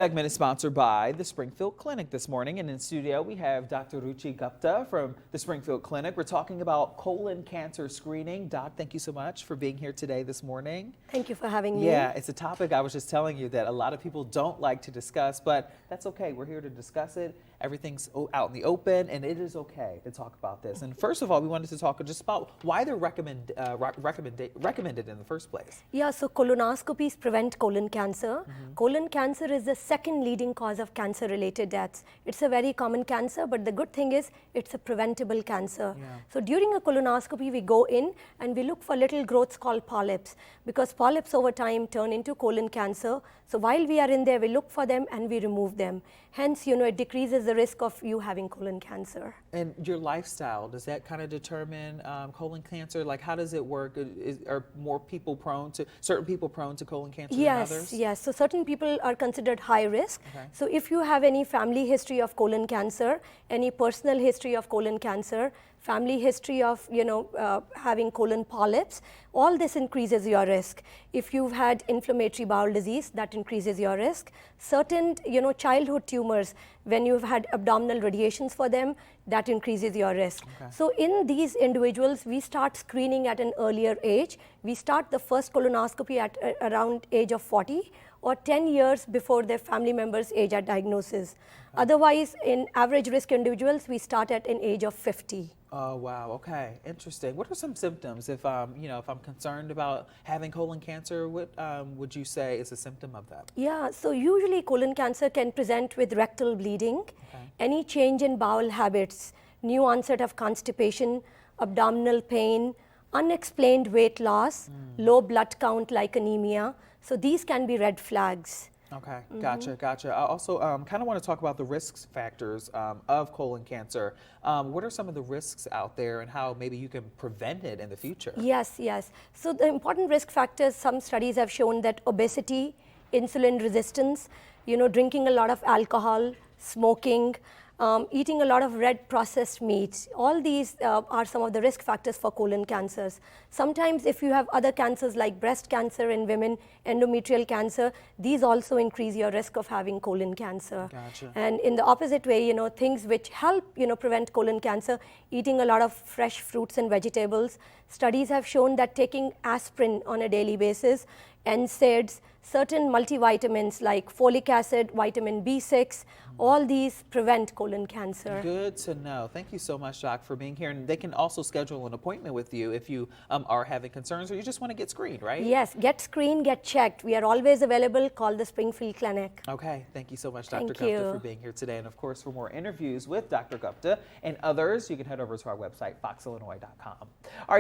Segment is sponsored by the Springfield Clinic this morning, and in studio we have Dr. Ruchi Gupta from the Springfield Clinic. We're talking about colon cancer screening. Doc, thank you so much for being here today this morning. Thank you for having me. Yeah, it's a topic I was just telling you that a lot of people don't like to discuss, but that's okay. We're here to discuss it. Everything's out in the open, and it is okay to talk about this. And first of all, we wanted to talk just about why they're recommended in the first place. Yeah, so colonoscopies prevent colon cancer. Colon cancer is the second leading cause of cancer-related deaths. It's a very common cancer, but the good thing is it's a preventable cancer. Yeah. So during a colonoscopy, we go in and we look for little growths called polyps, because polyps over time turn into colon cancer. So while we are in there, we look for them and we remove them. Hence, it decreases the risk of you having colon cancer. And your lifestyle, does that kind of determine colon cancer? Like, how does it work? Are more people certain people prone to colon cancer than others? Yes. So certain people are considered high risk. Okay. So if you have any family history of colon cancer, any personal history of colon cancer, family history of having colon polyps, all this increases your risk. If you've had inflammatory bowel disease, that increases your risk. Certain childhood tumors, when you've had abdominal radiations for them, that increases your risk. Okay. So in these individuals, we start screening at an earlier age. We start the first colonoscopy at around age of 40 or 10 years before their family members' age at diagnosis. Okay. Otherwise, in average risk individuals, we start at an age of 50. Oh, wow. Okay. Interesting. What are some symptoms if I'm concerned about having colon cancer? What would you say is a symptom of that? Yeah. So usually colon cancer can present with rectal bleeding, okay, any change in bowel habits, new onset of constipation, abdominal pain, unexplained weight loss, low blood count like anemia. So these can be red flags. Okay, gotcha. I also kind of want to talk about the risk factors of colon cancer. What are some of the risks out there and how maybe you can prevent it in the future? Yes. So the important risk factors, some studies have shown that obesity, insulin resistance, drinking a lot of alcohol, smoking, eating a lot of red processed meats, all these are some of the risk factors for colon cancers. Sometimes if you have other cancers like breast cancer in women, endometrial cancer, these also increase your risk of having colon cancer. Gotcha. And in the opposite way, things which help, prevent colon cancer, eating a lot of fresh fruits and vegetables. Studies have shown that taking aspirin on a daily basis, NSAIDs, certain multivitamins like folic acid, vitamin B6, all these prevent colon cancer. Good to know. Thank you so much, Doc, for being here. And they can also schedule an appointment with you if you are having concerns or you just want to get screened, right? Yes, get screened, get checked. We are always available. Call the Springfield Clinic. Okay. Thank you so much, Dr. Thank Gupta, you for being here today. And of course, for more interviews with Dr. Gupta and others, you can head over to our website, foxillinois.com. All right.